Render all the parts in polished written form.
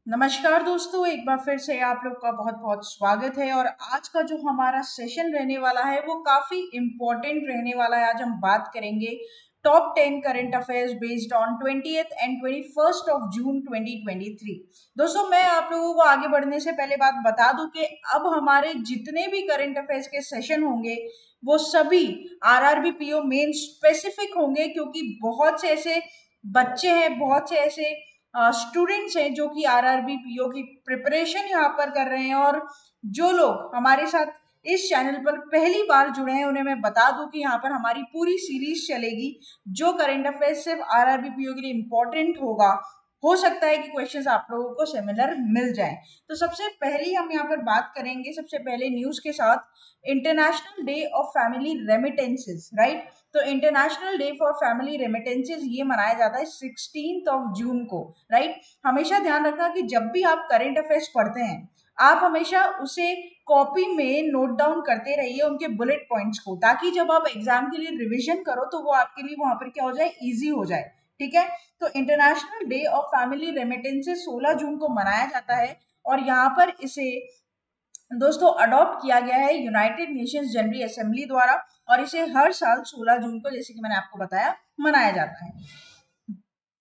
नमस्कार दोस्तों, एक बार फिर से आप लोग का बहुत बहुत स्वागत है। और आज का जो हमारा सेशन रहने वाला है वो काफी इम्पोर्टेंट रहने वाला है। आज हम बात करेंगे top 10 current affairs based on 20th and 21st of June 2023। दोस्तों, मैं आप लोगों को आगे बढ़ने से पहले बात बता दूं कि अब हमारे जितने भी करंट अफेयर्स के सेशन होंगे वो सभी आरआरबी पीओ मेन स्पेसिफिक होंगे, क्योंकि बहुत से ऐसे बच्चे हैं, बहुत से ऐसे स्टूडेंट्स हैं जो कि आरआरबी पीओ की प्रिपरेशन यहाँ पर कर रहे हैं। और जो लोग हमारे साथ इस चैनल पर पहली बार जुड़े हैं उन्हें मैं बता दूं कि यहाँ पर हमारी पूरी सीरीज चलेगी जो करंट अफेयर्स सिर्फ आरआरबी पीओ के लिए इम्पोर्टेंट होगा। हो सकता है कि क्वेश्चंस आप लोगों को सिमिलर मिल जाए। तो सबसे पहले हम यहाँ पर बात करेंगे सबसे पहले न्यूज के साथ, international day of family remittances, right. तो international day for family remittances ये मनाया जाता है 16th ऑफ जून को, राइट। हमेशा ध्यान रखना कि जब भी आप करंट अफेयर्स पढ़ते हैं आप हमेशा उसे कॉपी में नोट डाउन करते रहिए, उनके बुलेट पॉइंट्स को, ताकि जब आप एग्जाम के लिए रिवीजन करो तो वो आपके लिए वहां पर क्या हो जाए, इजी हो जाए। ठीक है। तो international day of family remittances 16 जून को मनाया जाता है और यहाँ पर इसे दोस्तों अडॉप्ट किया गया है यूनाइटेड नेशंस जनरल असेंबली द्वारा। और इसे हर साल 16 जून को, जैसे कि मैंने आपको बताया, मनाया जाता है।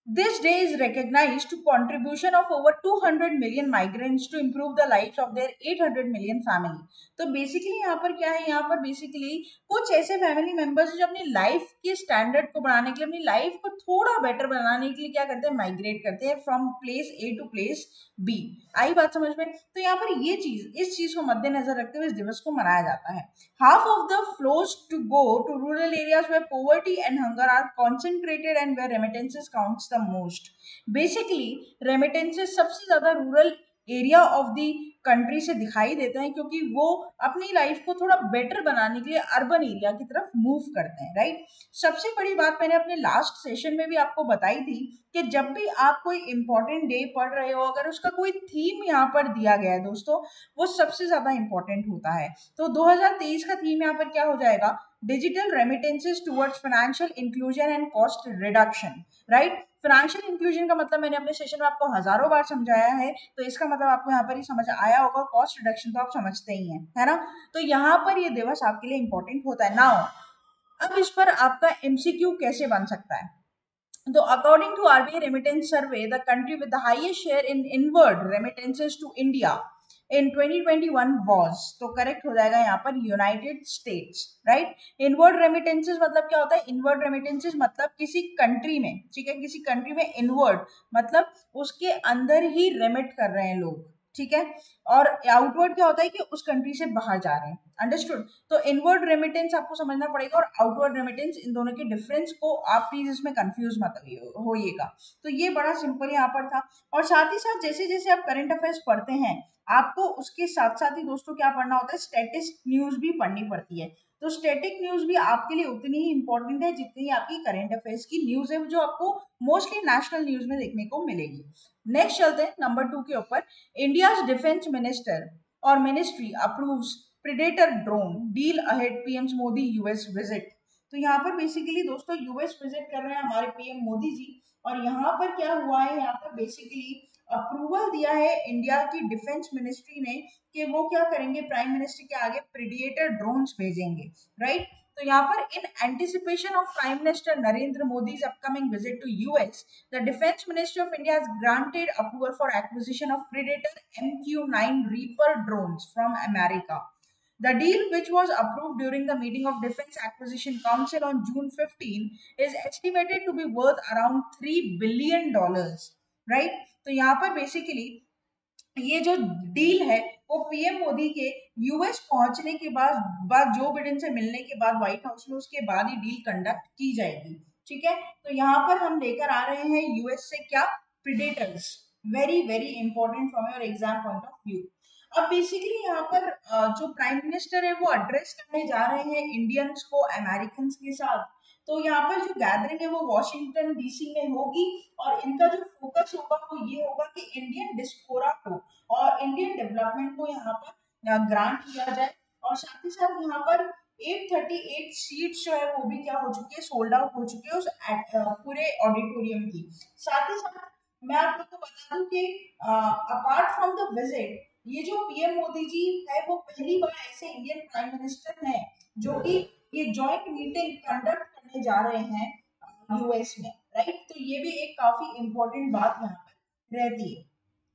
This day is recognized to contribution of over 200 million migrants to improve the lives of their 800 million family। तो बेसिकली यहाँ पर क्या है, यहाँ पर बेसिकली कुछ ऐसे फैमिली मेंबर्स जो अपनी लाइफ के स्टैंडर्ड को बढ़ाने के लिए, अपनी लाइफ को थोड़ा बेटर बनाने के लिए क्या करते हैं, माइग्रेट करते हैं from place A to place B. आई बात समझ में? तो यहाँ पर ये चीज, इस चीज को मद्देनजर रखते हुए इस दिवस को मनाया जाता है। Half of the flows to go to rural areas where poverty and hunger are concentrated and where remittances counts the most। Basically, remittances सबसे ज्यादा rural area of the country से दिखाई देते हैं, क्योंकि वो अपनी लाइफ को थोड़ा बेटर बनाने के लिए अर्बन एरिया की तरफ मूव करते हैं, राइट। सबसे बड़ी बात मैंने अपने लास्ट सेशन में भी आपको बताई थी कि जब भी आप कोई इंपॉर्टेंट डे पढ़ रहे हो, अगर उसका कोई थीम यहाँ पर दिया गया है दोस्तों, वो सबसे ज्यादा इंपॉर्टेंट होता है। तो 2023 का थीम यहाँ पर क्या हो जाएगा, digital remittances towards financial inclusion and cost reduction, right. Financial inclusion का मतलब मैंने अपने सेशन में आपको हजारों बार समझाया है, तो इसका मतलब आपको यहाँ पर ही समझ आया होगा। कॉस्ट रिडक्शन तो आप समझते ही हैं, है ना। तो यहाँ पर ये दिवस आपके लिए इंपॉर्टेंट होता है। नाउ अब इस पर आपका एमसीक्यू कैसे बन सकता है। तो according to RBI remittance survey, the country with the highest share in inward remittances to India in 2021 was, तो करेक्ट हो जाएगा यहाँ पर United states, right. Inward remittances मतलब क्या होता है, इनवर्ड रेमिटेंसेस मतलब किसी कंट्री में, ठीक है, किसी कंट्री में इनवर्ड मतलब उसके अंदर ही रेमिट कर रहे हैं लोग, ठीक है। और आउटवर्ड क्या होता है कि उस कंट्री से बाहर जा रहे हैं, अंडरस्टूड। तो इनवर्ड रेमिटेंस आपको समझना पड़ेगा और आउटवर्ड रेमिटेंस, इन दोनों के डिफरेंस को आप प्लीज इसमें कंफ्यूज मत होइएगा। तो ये बड़ा सिंपल यहाँ पर था। और साथ ही साथ जैसे जैसे आप करंट अफेयर्स पढ़ते हैं आपको उसके साथ साथ ही दोस्तों क्या पढ़ना होता है, स्टैटिस्ट न्यूज भी पढ़नी पड़ती है। तो स्टैटिक न्यूज भी आपके लिए उतनी ही इंपॉर्टेंट है जितनी आपकी करंट अफेयर्स की न्यूज है, जो आपको मोस्टली नेशनल न्यूज में देखने को मिलेगी। नेक्स्ट चलते हैं नंबर 2 के ऊपर। इंडियाज डिफेंस मिनिस्टर और ministry approves predator drone deal ahead PM Modi US visit. तो यहाँ पर बेसिकली दोस्तों यूएस विजिट कर रहे हैं हमारे पीएम मोदी जी। और यहाँ पर क्या हुआ है, यहाँ पर बेसिकली अप्रूवल दिया है इंडिया की डिफेंस मिनिस्ट्री ने कि वो क्या करेंगे, प्राइम मिनिस्टर के आगे प्रेडिएटर ड्रोन्स भेजेंगे, राइट। तो यहाँ पर in anticipation of prime minister Narendra Modi's upcoming visit to US, the Defense Ministry of India has granted approval for acquisition of Predator MQ-9 Reaper drones from America. The deal, which was approved during the meeting of Defense Acquisition Council on June 15, is estimated to be worth around $3 billion, right? तो यहाँ पर basically ये जो deal है वो PM Modi के US पहुंचने के बाद जो बिडेन से मिलने के बाद व्हाइट हाउस में, उसके बाद ही डील कंडक्ट की जाएगी, ठीक है। तो यहाँ पर हम लेकर आ रहे हैं यूएस से क्या, predators. Very very important from your exam point of view. अब बेसिकली यहाँ पर जो प्राइम मिनिस्टर है वो एड्रेस करने जा रहे हैं इंडियंस को अमेरिकन के साथ। तो यहाँ पर जो गैदरिंग है वो वॉशिंगटन डीसी में होगी और इनका जो फोकस होगा वो ये होगा कि इंडियन डिस्पोरा को और इंडियन डेवलपमेंट को यहाँ पर ग्रांट किया जाए। और साथ ही साथ यहाँ पर 838 सीट्स जो है वो भी क्या हो चुकी है, सोल्ड आउट हो चुकी है उस पूरे ऑडिटोरियम की। साथ ही साथ मैं आप लोग को बता दूं कि अपार्ट फ्रॉम द विजिट, ये जो पीएम मोदी जी है वो पहली बार ऐसे इंडियन प्राइम मिनिस्टर हैं जो कि ये जॉइंट मीटिंग कंडक्ट करने जा रहे हैं यूएस में, राइट। तो ये भी एक काफी इंपॉर्टेंट बात यहाँ पर रहती है।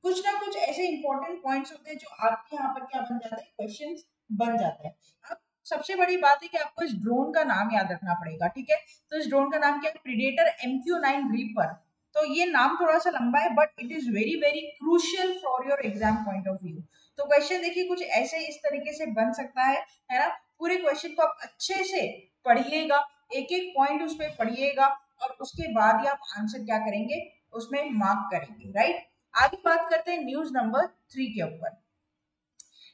कुछ ना कुछ ऐसे इंपॉर्टेंट पॉइंट्स होते हैं जो आपके यहाँ पर क्या बन जाते हैं, क्वेश्चंस बन जाते हैं। अब सबसे बड़ी बात है कि आपको इस ड्रोन का नाम याद रखना पड़ेगा, ठीक है। तो इस ड्रोन का नाम क्या है, प्रीडेटर MQ-9 रीपर। तो ये नाम थोड़ा सा लंबा है but it is very very crucial for your exam point of view. तो क्वेश्चन देखिए कुछ ऐसे इस तरीके से बन सकता है ना। पूरे क्वेश्चन को आप अच्छे से पढ़िएगा, एक एक पॉइंट उस पर पढ़िएगा और उसके बाद ही आप आंसर क्या करेंगे, उसमें मार्क करेंगे, राइट। आगे बात करते हैं न्यूज नंबर 3 के ऊपर।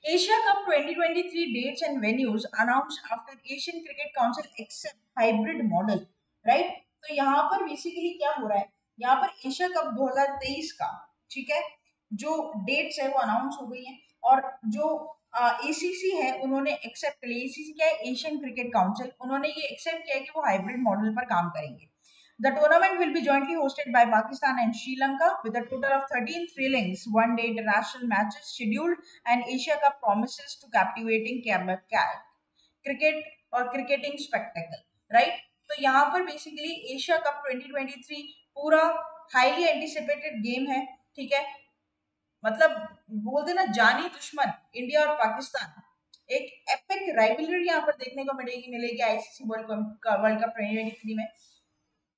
Asia cup 2023 dates and venues announced after Asian Cricket Council accept hybrid model, right। तो यहाँ पर बेसिकली क्या हो रहा है, यहाँ पर एशिया कप 2023 का, ठीक है, जो डेट्स है वो अनाउंस हो गई है और जो एसीसी है उन्होंने एक्सेप्ट लिया। एसीसी क्या है, एशियन क्रिकेट काउंसिल, उन्होंने ये एक्सेप्ट किया कि वो हाइब्रिड मॉडल पर काम करेंगे। The tournament will be jointly hosted by Pakistan and Sri Lanka with a total of 13 thrilling one-day international matches scheduled, and Asia Cup promises to captivating cricket और cricketing spectacle, right? तो यहाँ पर basically Asia cup 2023 पूरा highly anticipated game है, ठीक है। मतलब बोल देना जानी दुश्मन इंडिया और पाकिस्तान, एक एपिक राइवलरी यहाँ पर देखने को मिलेगी आईसीसी वर्ल्ड कप 2023 में।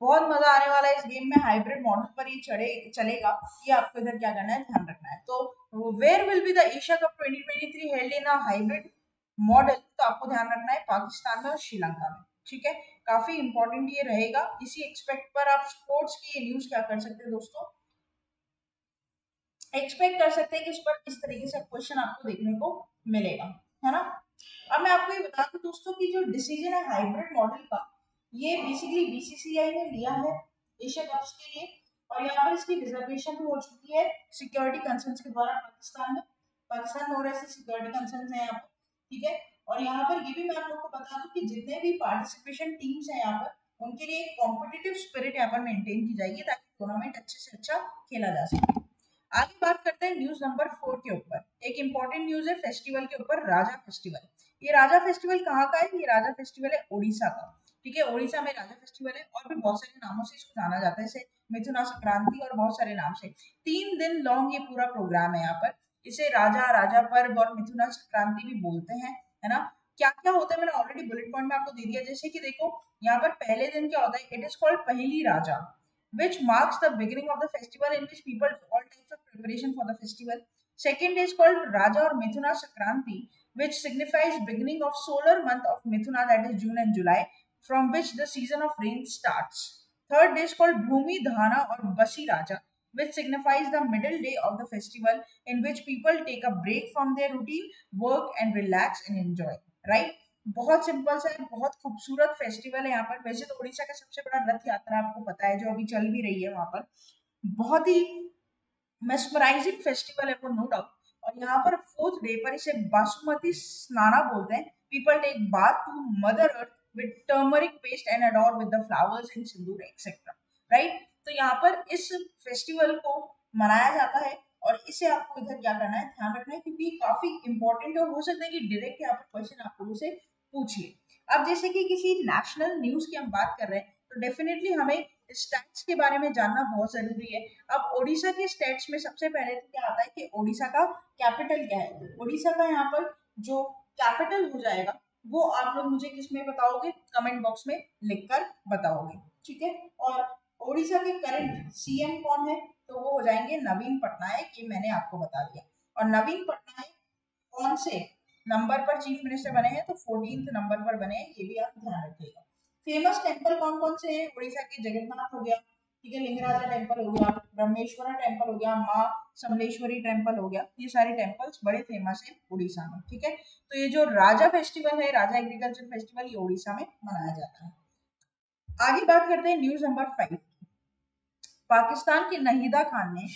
बहुत मजा आने वाला है इस गेम में, हाइब्रिड मॉडल पर ये चलेगा, ये आपको इधर क्या करना है, ध्यान रखना है। तो where will be the Asia cup 2023 held in a hybrid model, तो आपको ध्यान रखना है पाकिस्तान में और श्रीलंका में, ठीक है। काफी इंपॉर्टेंट ये रहेगा, इसी एक्सपेक्ट पर आप स्पोर्ट्स की ये न्यूज क्या कर सकते हैं दोस्तों, एक्सपेक्ट कर सकते हैं कि इस पर इस तरीके से क्वेश्चन आपको देखने को मिलेगा, है ना। अब मैं आपको ये बता दूं दोस्तों कि जो डिसीजन है हाइब्रिड मॉडल का, ये बेसिकली बीसीसीआई ने लिया है एशिया कप्स के लिए, और यहाँ पर इसकी रिजर्वेशन भी हो चुकी है सिक्योरिटी कंसर्न्स के द्वारा पाकिस्तान में। पाकिस्तान में हो रहे सिक्योरिटी कंसर्न्स है यहाँ पर, ठीक है। और यहाँ पर ये भी मैं आप लोग को बता दूं कि जितने भी पार्टिसिपेशन टीम्स हैं यहाँ पर, उनके लिए एक कॉम्पिटिटिव स्पिरिट यहाँ पर मेंटेन की जाएगी ताकि टूर्नामेंट अच्छे से अच्छा खेला जा सके। आगे बात करते हैं न्यूज नंबर 4 के ऊपर। एक इंपॉर्टेंट न्यूज है फेस्टिवल के ऊपर, राजा फेस्टिवल। ये राजा फेस्टिवल कहाँ का है, ये राजा फेस्टिवल है उड़ीसा का, ठीक है। उड़ीसा में राजा फेस्टिवल है और भी बहुत सारे नामों से इसको जाना जाता है, जैसे मिथुना संक्रांति और बहुत सारे नाम से। 3 दिन लॉन्ग ये पूरा प्रोग्राम है यहाँ पर। इसे राजा राजा पर्व और मिथुना संक्रांति भी बोलते हैं, है ना। क्या क्या होता है मैंने ऑलरेडी बुलेट पॉइंट में आपको दे दिया, जैसे कि देखो यहाँ पर पहले दिन क्या होता है, इट इज कॉल्ड पहली राजा, which marks the beginning of the festival, in which people do all types of preparation for the festival. Second day is called Raja or Mithuna Sakranti, which signifies beginning of solar month of Mithuna, that is June and July, from which the season of rain starts. Third day is called Bhumi Dhana or Basi Raja, which signifies the middle day of the festival, in which people take a break from their routine, work and relax and enjoy. Right? बहुत simple सा है, बहुत खूबसूरत festival है यहाँ पर। वैसे तो उड़ीसा का सबसे बड़ा रथ यात्रा आपको पता है जो अभी चल भी रही है वहां पर, बहुत ही मेस्मराइजिंग फेस्टिवल है वो, नो डाउट। और यहाँ पर 4th डे पर इसे बासुमती स्नाना बोलते हैं। People take bath to mother earth with turmeric paste and adore with the flowers in sindoor etcetera, right. तो यहाँ पर इस फेस्टिवल को मनाया जाता है और इसे आपको इधर क्या करना है, ध्यान रखना है, क्योंकि काफी इंपॉर्टेंट है और हो सकता है कि डायरेक्ट यहाँ पर क्वेश्चन आप लोगों से पूछिए। अब जैसे कि किसी नेशनल न्यूज की हम बात कर रहे हैं तो डेफिनेटली हमें स्टैट्स के बारे में जानना बहुत जरूरी है। अब ओडिशा के स्टेट्स में सबसे पहले तो क्या आता है कि ओडिशा का कैपिटल क्या है। ओडिशा का यहाँ पर जो कैपिटल हो जाएगा वो आप लोग मुझे किसमें बताओगे, कमेंट बॉक्स में लिखकर बताओगे, ठीक है। और ओडिशा के करंट सीएम कौन है, तो वो हो जाएंगे नवीन पटनायक, ये मैंने आपको बता दिया। और नवीन पटनायक कौन से नंबर पर चीफ मिनिस्टर बने हैं, तो 14th नंबर पर बने हैं, ये भी आप ध्यान रखिएगा। फेमस टेम्पल कौन कौन से हैं उड़ीसा के, जगन्नाथ हो गया, ठीक है, लिंगराजा टेम्पल हो गया, ब्रह्मेश्वरा टेम्पल हो गया, माँ समलेश्वरी टेम्पल हो गया, ये सारे टेम्पल्स बड़े फेमस है उड़ीसा में, ठीक है। तो ये जो राजा फेस्टिवल है, राजा एग्रीकल्चर फेस्टिवल, ये उड़ीसा में मनाया जाता है। आगे बात करते हैं न्यूज नंबर 5। पाकिस्तान के नहीदा खान ने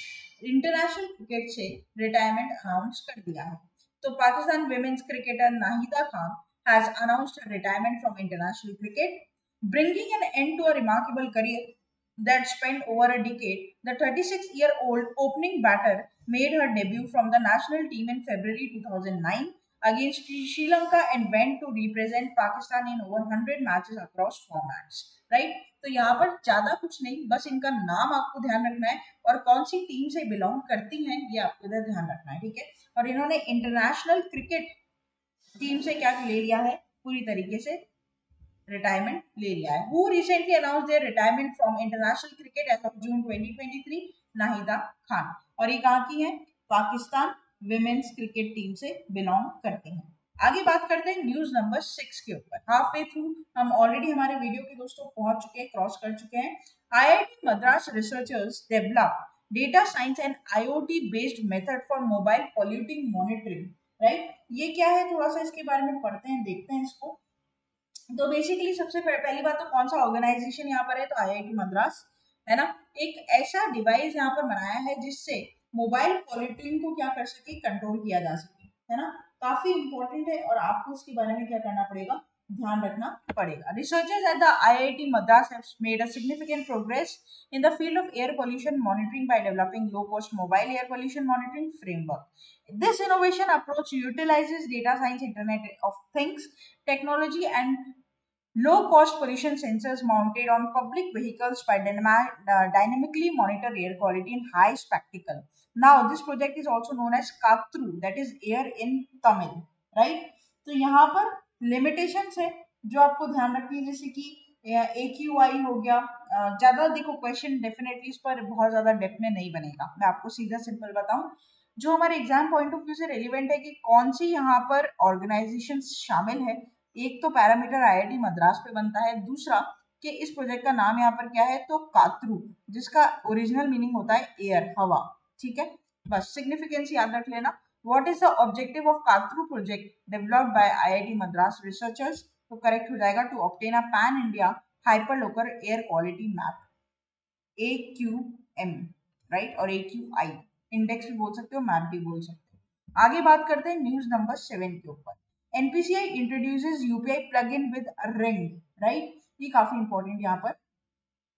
इंटरनेशनल क्रिकेट से रिटायरमेंट अनाउंस कर दिया है। तो Pakistan women's cricketer Nahida Khan has announced her retirement from international cricket, bringing an end to a remarkable career. that spent over a decade, the 36-year-old opening batter made her debut from the national team in February 2009 against Sri Lanka and went to represent Pakistan in over 100 matches across formats. Right? तो यहाँ पर ज्यादा कुछ नहीं, बस इनका नाम आपको ध्यान रखना है और कौन सी टीम से बिलोंग करती हैं ये आपको इधर ध्यान रखना है, ठीक है। और इन्होंने इंटरनेशनल क्रिकेट टीम से क्या ले लिया है, पूरी तरीके से रिटायरमेंट ले लिया है। Who recently announced their retirement from international cricket as of June 2023? Nahida Khan. और ये कहाँ की है? पाकिस्तान विमेन्स क्रिकेट टीम से बिलोंग करते हैं। आगे बात करते हैं न्यूज नंबर 6 के ऊपर। हाफ वे थ्रू हम ऑलरेडी हमारे वीडियो के दोस्तों पहुंच चुके हैं, क्रॉस कर चुके हैं। IIT Madras researchers develop data science and IoT based method for mobile polluting monitoring. Right, ये क्या है, थोड़ा सा इसके बारे में पढ़ते हैं, देखते हैं इसको। तो बेसिकली सबसे पहली बात तो कौन सा ऑर्गेनाइजेशन यहाँ पर है, तो IIT मद्रास है ना। एक ऐसा डिवाइस यहाँ पर बनाया है जिससे मोबाइल पॉल्यूटिंग को क्या कर सके, कंट्रोल किया जा सके, है ना। काफी इंपॉर्टेंट है और आपको उसके बारे में क्या करना पड़ेगा, ध्यान रखना पड़ेगा। Researchers at the IIT Madras have made a significant progress in the field of air pollution monitoring by developing low-cost mobile air pollution monitoring framework. This innovation approach utilizes data science, Internet of Things technology and low-cost pollution sensors mounted on public vehicles by dynamically monitor air quality in high spectacle. Now, this project is also known as Katru, that is air in Tamil, right? तो यहाँ पर limitations है जो आपको ध्यान रखनी है, जैसे कि AQI हो गया। ज्यादा देखो क्वेश्चन डेफिनेटली इस पर बहुत ज्यादा डेप्थ में नहीं बनेगा, मैं आपको सीधा सिंपल बताऊं जो हमारे एग्जाम पॉइंट ऑफ व्यू से रेलिवेंट है कि कौन सी यहाँ पर ऑर्गेनाइजेशन शामिल है। एक तो पैरामीटर IIT मद्रास पे बनता है, दूसरा कि इस प्रोजेक्ट का नाम यहाँ पर क्या है, तो कात्रू, जिसका ओरिजिनल मीनिंग होता है एयर, हवा, ठीक है। बस सिग्निफिकेंस याद रख लेना। What is the objective of Kaatru project developed by IIT Madras researchers, तो करेक्ट हो जाएगा to obtain a pan India hyper local air quality map, AQM, right, और AQI इंडेक्स भी बोल सकते हो, मैप भी बोल सकते हो। आगे बात करते हैं न्यूज नंबर 7 के ऊपर। NPCI introduces UPI plugin with Ring, right, ये काफी इंपॉर्टेंट यहाँ पर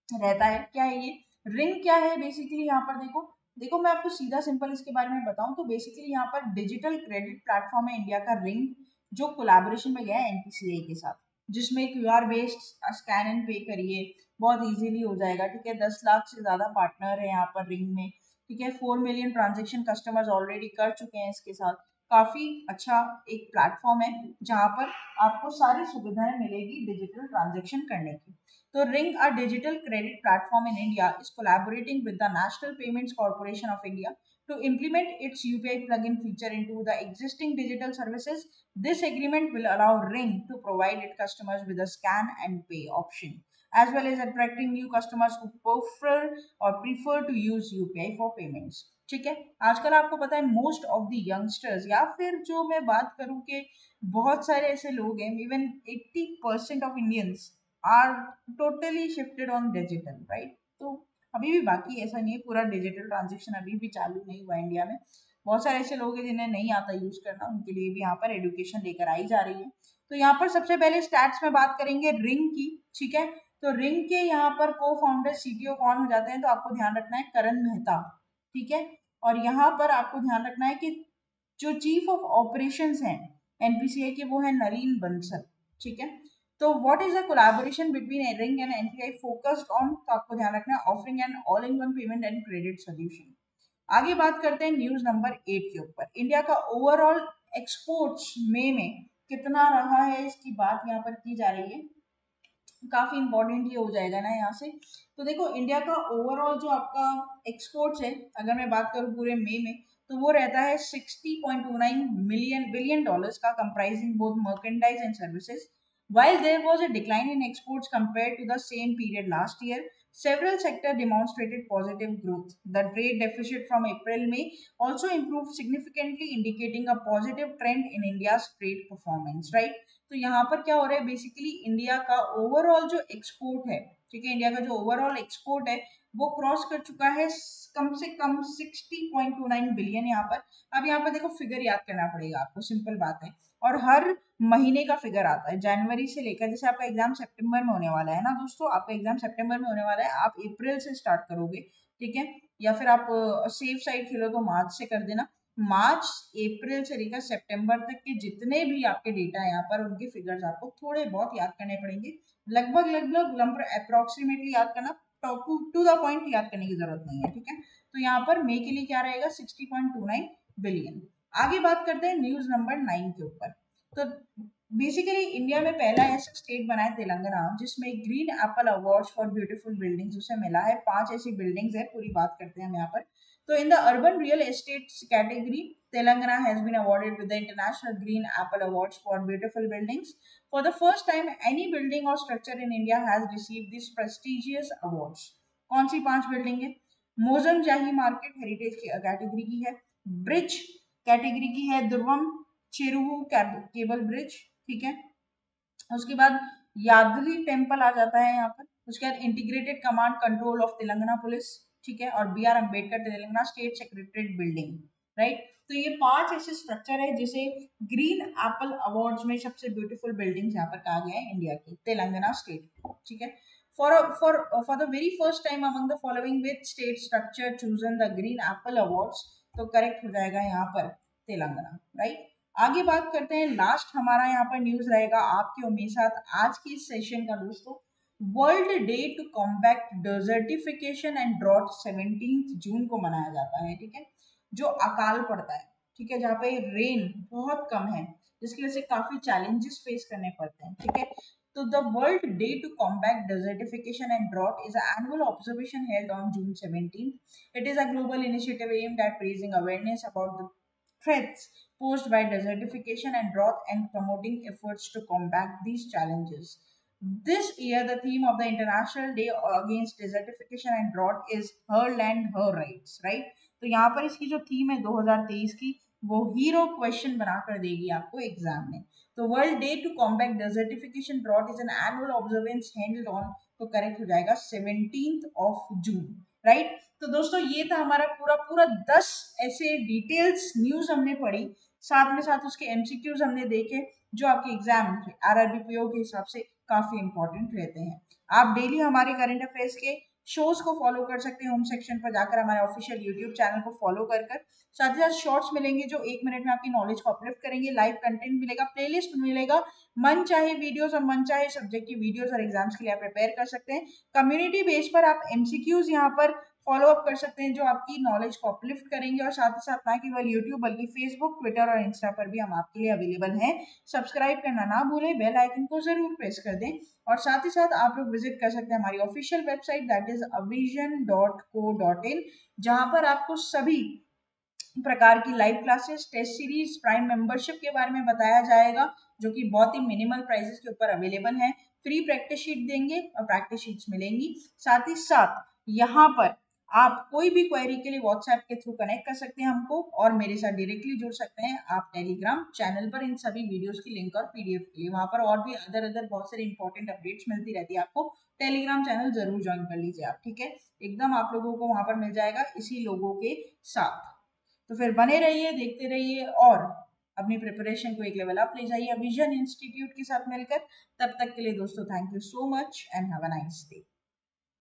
रहता है। क्या है ये रिंग, क्या है बेसिकली यहाँ पर देखो देखो मैं आपको सीधा सिंपल इसके बारे में बताऊं तो बेसिकली यहाँ पर डिजिटल क्रेडिट प्लेटफॉर्म है इंडिया का रिंग, जो कोलैबोरेशन में गया है NPCI के साथ, जिसमें QR बेस्ड स्कैन एंड पे करिए, बहुत इजीली हो जाएगा, ठीक है। 10 लाख से ज्यादा पार्टनर है यहाँ पर रिंग में, ठीक है। 4 मिलियन ट्रांजेक्शन कस्टमर्स ऑलरेडी कर चुके हैं इसके साथ। काफी अच्छा एक प्लेटफॉर्म है जहाँ पर आपको सारी सुविधाएं मिलेगी डिजिटल ट्रांजेक्शन करने की। So Ring, a digital credit platform in India, is collaborating with the National Payments Corporation of India to implement its UPI plugin feature into the existing digital services. This agreement will allow Ring to provide its customers with a scan and pay option, as well as attracting new customers who prefer to use UPI for payments. ठीक है, आजकल आपको पता है most of the youngsters, या फिर जो मैं बात करूं कि बहुत सारे ऐसे लोग हैं, even 80% of Indians are totally shifted on digital, right. तो अभी भी बाकी ऐसा नहीं है पूरा डिजिटल ट्रांजेक्शन अभी भी चालू नहीं हुआ इंडिया में। बहुत सारे ऐसे लोग हैं जिन्हें नहीं आता यूज करना, उनके लिए भी यहाँ पर एजुकेशन लेकर आई जा रही है। तो यहाँ पर सबसे पहले स्टैट्स में बात करेंगे रिंग की, ठीक है। तो रिंग के यहाँ पर को फाउंडर CTO कौन हो जाते हैं, तो आपको ध्यान रखना है करण मेहता, ठीक है। और यहाँ पर आपको ध्यान रखना है कि जो चीफ ऑफ ऑपरेशंस हैं NPCI के वो है नरीन बंसल, ठीक है। तो what is the collaboration between ring and NPCI focused on, तो आपको ध्यान रखना है offering N all in one payment and credit solution. आगे बात करते हैं न्यूज नंबर 8 के ऊपर। इंडिया का ओवरऑल एक्सपोर्ट्स मई में कितना रहा है, इसकी बात यहाँ पर की जा रही है। काफी इंपॉर्टेंट ये हो जाएगा ना यहाँ से। तो देखो इंडिया का ओवरऑल जो आपका एक्सपोर्ट्स है, अगर मैं बात करूँ पूरे मई में, तो वो रहता है 60.29 बिलियन डॉलर्स का, comprising both merchandise and services. While there was a decline in exports compared to the same period last year, several sectors demonstrated positive growth. The trade deficit from April-May also improved significantly, indicating a positive trend in India's trade performance. Right? तो यहाँ पर क्या हो रहा है, basically India का overall जो export है, ठीक है, इंडिया का जो ओवरऑल एक्सपोर्ट है वो क्रॉस कर चुका है कम से कम 60.29 बिलियन यहाँ पर। अब यहाँ पर देखो फिगर याद करना पड़ेगा आपको, सिंपल बात है। और हर महीने का फिगर आता है जनवरी से लेकर, जैसे आपका एग्जाम सितंबर में होने वाला है ना दोस्तों, आपका एग्जाम सितंबर में होने वाला है, आप अप्रैल से स्टार्ट करोगे, ठीक है, या फिर आप सेफ साइड खेलो तो मार्च से कर देना। मार्च अप्रैल से लेकर सितंबर तक के जितने भी आपके डेटा है यहाँ पर, उनके फिगर्स आपको थोड़े बहुत याद करने पड़ेंगे, लगभग लगभग अप्रोक्सीमेटली याद करना, टू द पॉइंट याद करने की जरूरत नहीं है, ठीक है। तो यहाँ पर मई के लिए क्या रहेगा, 60.29 बिलियन। आगे बात करते हैं न्यूज नंबर 9 के ऊपर। तो बेसिकली इंडिया में पहला ऐसा स्टेट बना है तेलंगाना, जिसमें green Apple award for beautiful buildings उसे मिला है। 5 ऐसी बिल्डिंग्स है, पूरी बात करते हैं हम यहाँ पर। तो in the urban real estate category, Telangana has been awarded with the International Green Apple Awards for beautiful buildings. For the first time, any building or structure in India has received these prestigious awards. कौन सी 5 building है? मोजम जाही market heritage category की है, bridge category की है दुर्वम Cheruvu cable bridge, ठीक है। उसके बाद यादली टेम्पल आ जाता है यहाँ पर। उसके बाद integrated command control of Telangana police, ठीक है, और B.R. Ambedkar Telangana state secretariat building, right. तो ये 5 ऐसे स्ट्रक्चर है जिसे ग्रीन एप्पल अवार्ड्स में सबसे ब्यूटीफुल बिल्डिंग्स यहाँ पर कहा गया है इंडिया की, तेलंगाना स्टेट, ठीक है। For the very first time among the following which state structure chosen the green apple awards, तो करेक्ट हो जाएगा यहाँ पर तेलंगाना, राइट। आगे बात करते हैं, लास्ट हमारा यहाँ पर न्यूज रहेगा आपके मेरे साथ आज की इस सेशन का दोस्तों। World day to combat desertification and drought 17 जून को मनाया जाता है, ठीक है। जो अकाल पड़ता है, ठीक है, जहाँ पे रेन बहुत कम है, जिसकी वजह से काफी चैलेंजेस फेस करने पड़ते हैं, ठीक है। तो the world day to combat desertification and drought is an annual observation held on June 17th. It is a global initiative aimed at raising awareness about the threats posed by desertification and drought and promoting efforts to combat these challenges. This year, the theme of the International Day Against Desertification and Drought is Her Land, Her Rights, right? तो यहाँ पर इसकी जो theme है 2023 की, वो hero question बनाकर देगी आपको एग्जाम में। तो world day to combat desertification drought is an annual observance held on, तो करेक्ट हो जाएगा 17 जून, राइट। तो दोस्तों ये था हमारा पूरा पूरा 10 ऐसे डिटेल्स न्यूज हमने पढ़ी, साथ में साथ उसके एमसीक्यूज हमने देखे, जो आपके एग्जाम आरआरबी पीओ के हिसाब से काफी इंपॉर्टेंट रहते हैं। आप डेली हमारे करंट अफेयर्स के शोज को फॉलो कर सकते हैं, होम सेक्शन पर जाकर हमारे ऑफिशियल यूट्यूब चैनल को फॉलो कर साथ ही साथ शॉर्ट्स मिलेंगे जो 1 मिनट में आपकी नॉलेज को अपलिफ्ट करेंगे, लाइव कंटेंट मिलेगा, प्लेलिस्ट मिलेगा, मन चाहे वीडियोस और मन चाहे सब्जेक्ट की वीडियोस और एग्जाम्स के लिए आप प्रिपेयर कर सकते हैं। कम्युनिटी बेस पर आप एमसीक्यूज यहाँ पर फॉलो अप कर सकते हैं, जो आपकी नॉलेज को अपलिफ्ट करेंगे, और साथ ही साथ ना केवल यूट्यूब बल्कि फेसबुक, ट्विटर और इंस्टा पर भी हम आपके लिए अवेलेबल हैं। सब्सक्राइब करना ना भूलें, बेल आइकन को जरूर प्रेस कर दें, और साथ ही साथ आप लोग विजिट कर सकते हैं हमारी official website that is avision.co.in, जहां पर आपको सभी प्रकार की live classes, test series, prime membership के बारे में बताया जाएगा, जो कि बहुत ही मिनिमल प्राइसेस के ऊपर अवेलेबल है। फ्री प्रैक्टिस शीट देंगे और प्रैक्टिस शीट्स मिलेंगी। साथ ही साथ यहाँ पर आप कोई भी क्वेरी के लिए व्हाट्सएप के थ्रू कनेक्ट कर सकते हैं हमको, और मेरे साथ डायरेक्टली जुड़ सकते हैं आप टेलीग्राम चैनल पर इन सभी वीडियोस की लिंक और पीडीएफ के लिए। वहां पर और भी अदर बहुत सारी इंपॉर्टेंट अपडेट्स मिलती रहती है आपको। टेलीग्राम चैनल जरूर ज्वाइन कर लीजिए आप, ठीक है, एकदम आप लोगों को वहां पर मिल जाएगा इसी लोगों के साथ। तो फिर बने रहिए, देखते रहिए, और अपनी प्रिपरेशन को एक लेवल अप ले जाइए विजन इंस्टीट्यूट के साथ मिलकर। तब तक के लिए दोस्तों, thank you so much and have a nice day.